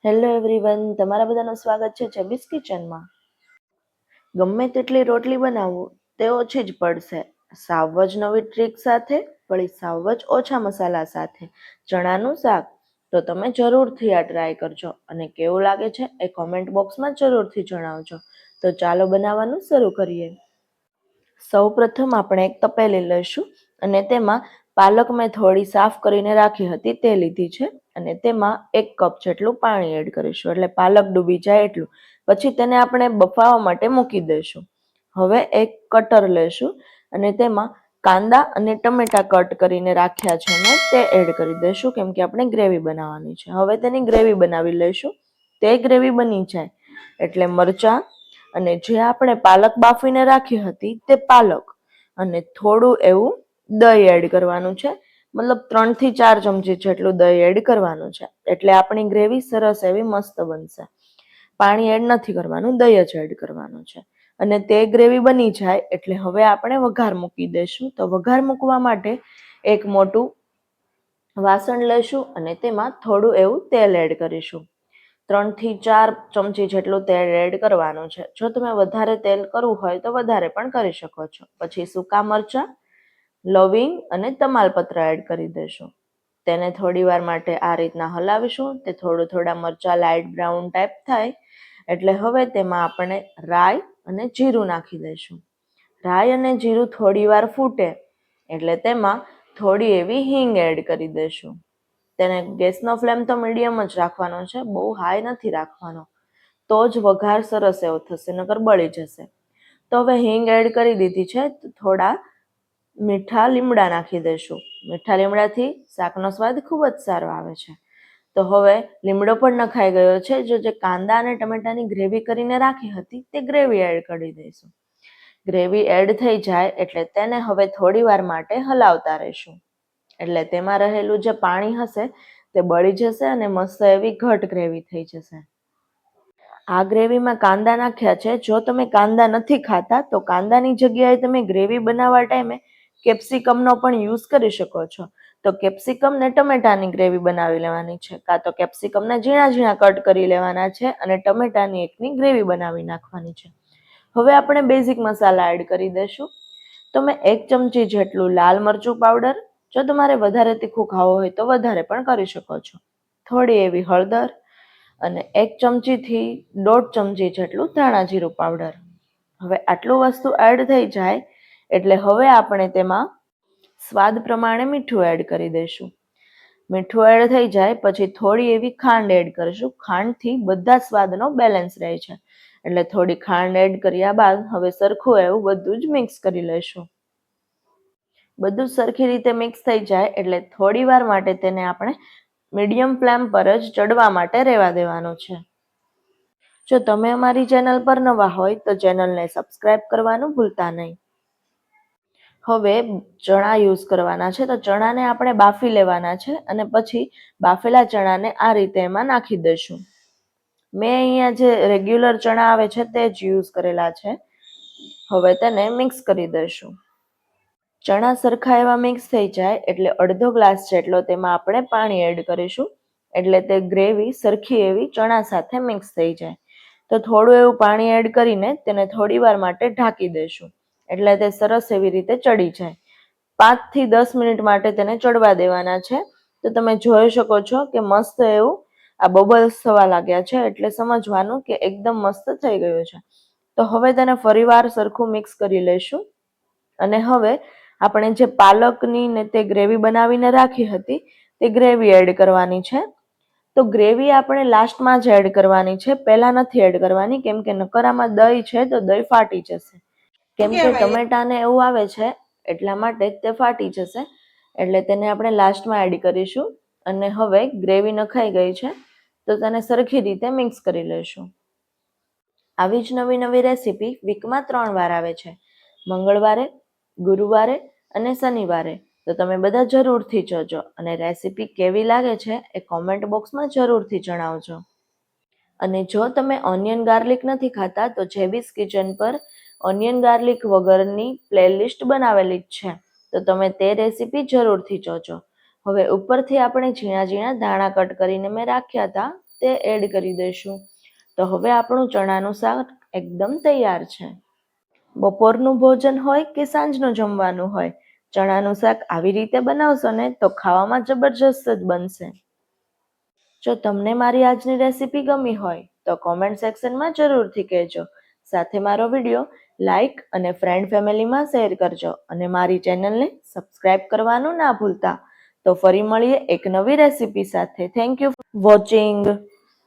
Hello everyone, તમારા બધાનું સ્વાગત છે ચેબીસ કિચનમાં. ગમે તેટલી રોટલી બનાવવું તે ઓછી જ પડશે. સાવ જ નવી ટ્રીક સાથે, વળી સાવ જ ઓછા મસાલા સાથે ચણાનું શાક. તો તમે જરૂરથી આ ટ્રાય કરજો અને કેવું લાગે છે એ કોમેન્ટ બોક્સમાં જરૂરથી જણાવજો. તો ચાલો બનાવવાનું શરૂ કરીએ. સૌ પ્રથમ આપણે એક તપેલી લઈશું અને તેમાં પાલક મેં થોડી સાફ કરીને રાખી હતી તે લીધી છે અને તેમાં 1 કપ જેટલું પાણી એડ કરીશું, એટલે પાલક ડૂબી જાય એટલું. પછી તેને આપણે બફાવા માટે મૂકી દઈશું. હવે એક કટર લેશું અને તેમાં કાંદા અને ટમેટા કટ કરીને રાખ્યા છે ને તે એડ કરી દઈશું, કેમ કે આપણે ગ્રેવી બનાવવાની છે. હવે તેની ગ્રેવી બનાવી લઈશું. તે ગ્રેવી બની જાય એટલે મરચાં અને જે આપણે પાલક બાફીને રાખી હતી તે પાલક અને થોડું એવું દહીં એડ કરવાનું છે. મતલબ 3 થી 4 ચમચી જેટલું દહીં એડ કરવાનું છે, એટલે આપણી ગ્રેવી સરસ એવી મસ્ત બનશે. પાણી એડ નથી કરવાનું, દહીં જ એડ કરવાનું છે. અને તે ગ્રેવી બની જાય એટલે હવે આપણે વઘાર મૂકી દઈશું. તો વઘાર મૂકવા માટે એક મોટું વાસણ લઈશું અને તેમાં થોડું એવું તેલ એડ કરીશું. 3 થી 4 ચમચી જેટલું તેલ એડ કરવાનું છે. જો તમે વધારે તેલ કરવું હોય તો વધારે પણ કરી શકો છો. પછી સૂકા મરચાં, લવિંગ અને તમાલપત્ર એડ કરી દઈશું. તેને થોડી વાર માટે આ રીતના હલાવીશું. તે થોડા મરચાં લાઇટ બ્રાઉન ટાઈપ થાય એટલે હવે તેમાં આપણે રાઈ અને જીરું નાખી દઈશું. રાઈ અને જીરું થોડી વાર ફૂટે એટલે તેમાં થોડી એવી હિંગ એડ કરી દઈશું. તેને ગેસનો ફ્લેમ તો મીડિયમ જ રાખવાનો છે, બહુ હાઈ નથી રાખવાનો, તો જ વઘાર સરસ એવો થશે, નકર બળી જશે. તો હવે હિંગ એડ કરી દીધી છે. થોડા મીઠા લીમડા નાખી દઈશું. મીઠા લીમડાથી શાકનો સ્વાદ ખૂબ જ સારો આવે છે. તો હવે લીમડો પણ નખાઈ ગયો છે. જે કાંદા અને ટમેટાની ગ્રેવી કરીને રાખી હતી તે ગ્રેવી એડ કરી દઈશું. ગ્રેવી એડ થઈ જાય એટલે તેને હવે થોડી વાર માટે હલાવતા રહીશું. એટલે તેમાં રહેલું જે પાણી હશે તે બળી જશે અને મસ્ત એવી ઘટ ગ્રેવી થઈ જશે. આ ગ્રેવીમાં કાંદા નાખ્યા છે. જો તમે કાંદા નથી ખાતા તો કાંદાની જગ્યાએ તમે ગ્રેવી બનાવવા ટાઈમે કેપ્સિકમનો પણ યુઝ કરી શકો છો. તો કેપ્સિકમ ને ટમેટાની ગ્રેવી બનાવી લેવાની છે, કાં તો કેપ્સિકમને ઝીણા ઝીણા કટ કરી લેવાના છે અને ટમેટાની એકની ગ્રેવી બનાવી નાખવાની છે. હવે આપણે બેઝિક મસાલા એડ કરી દઈશું. તો મેં 1 ચમચી જેટલું લાલ મરચું પાવડર, જો તમારે વધારે તીખું ખાવું હોય તો વધારે પણ કરી શકો છો. થોડી એવી હળદર અને 1 ચમચીથી 1.5 ચમચી જેટલું ધાણા જીરું પાવડર. હવે આટલું વસ્તુ એડ થઈ જાય એટલે હવે આપણે તેમાં સ્વાદ પ્રમાણે મીઠું એડ કરી દઈશું. મીઠું એડ થઈ જાય પછી થોડી એવી ખાંડ એડ કરીશું. ખાંડથી બધા સ્વાદનો બેલેન્સ રહે છે, એટલે થોડી ખાંડ એડ કર્યા બાદ હવે સરખું એવું બધું જ મિક્સ કરી લઈશું. બધું સરખી રીતે મિક્સ થઈ જાય એટલે થોડી વાર માટે તેને આપણે મીડિયમ ફ્લેમ પર જ ચડવા માટે રહેવા દેવાનું છે. જો તમે અમારી ચેનલ પર નવા હોય તો ચેનલને સબસ્ક્રાઇબ કરવાનું ભૂલતા નહીં. હવે ચણા યુઝ કરવાના છે. તો ચણાને આપણે બાફી લેવાના છે અને પછી બાફેલા ચણાને આ રીતે એમાં નાખી દઈશું. મેં અહીંયા જે રેગ્યુલર ચણા આવે છે તે જ યુઝ કરેલા છે. હવે તેને મિક્સ કરી દઈશું. ચણા સરખા એવા મિક્સ થઈ જાય એટલે અડધો ગ્લાસ જેટલો તેમાં આપણે પાણી એડ કરીશું, એટલે તે ગ્રેવી સરખી એવી ચણા સાથે મિક્સ થઈ જાય. તો થોડું એવું પાણી એડ કરીને તેને થોડી વાર માટે ઢાંકી દઈશું, એટલે તે સરસ એવી રીતે ચડી જાય. 5 થી 10 મિનિટ માટે તેને ચડવા દેવાના છે. તો તમે જોઈ શકો છો કે મસ્ત એવું આ બબલ્સ થવા લાગ્યા છે, એટલે સમજવાનું કે એકદમ મસ્ત થઈ ગયું છે. તો હવે તેને ફરીવાર સરખું મિક્સ કરી લઈશું અને હવે આપણે જે પાલકની ને તે ગ્રેવી બનાવીને રાખી હતી તે ગ્રેવી એડ કરવાની છે. તો ગ્રેવી આપણે લાસ્ટમાં જ એડ કરવાની છે, પહેલા નથી એડ કરવાની, કેમ કે નકરામાં દહીં છે તો દહીં ફાટી જશે. કેમ કે ટમેટાને એવું આવે છે એટલા માટે તે ફાટી જશે, એટલે તેને આપણે લાસ્ટમાં એડ કરીશું. અને હવે ગ્રેવી નખાઈ ગઈ છે તો તેને સરખી રીતે મિક્સ કરી લઈશું. આવી જ નવી રેસીપી વીકમાં 3 વાર આવે છે, મંગળવારે, ગુરુવારે અને શનિવારે. તો તમે બધા જરૂરથી જોજો અને રેસીપી કેવી લાગે છે એ કોમેન્ટ બોક્સમાં જરૂરથી જણાવજો. અને જો તમે ઓનિયન ગાર્લિક નથી ખાતા તો જેબીસ કિચન પર ઓનિયન ગાર્લિક વગરની પ્લેલિસ્ટ બનાવેલી જ છે, તો તમે તે રેસીપી જરૂરથી જોજો. હવે ઉપરથી આપણે ઝીણા ઝીણા ધાણા કટ કરીને મેં રાખ્યા હતા તે એડ કરી દઈશું. તો હવે આપણું ચણાનું શાક એકદમ તૈયાર છે. બપોરનું ભોજન હોય કે સાંજનું જમવાનું હોય, ચણાનું શાક આવી રીતે બનાવશો ને તો ખાવામાં જબરજસ્ત જ બનશે. જો તમને મારી આજની રેસીપી ગમી હોય તો કોમેન્ટ સેક્શનમાં જરૂરથી કહેજો. સાથે મારો વિડીયો લાઇક અને ફ્રેન્ડ ફેમિલીમાં શેર કરજો અને મારી ચેનલને સબસ્ક્રાઇબ કરવાનું ના ભૂલતા. તો ફરી મળીએ એક નવી રેસીપી સાથે. Thank you for watching.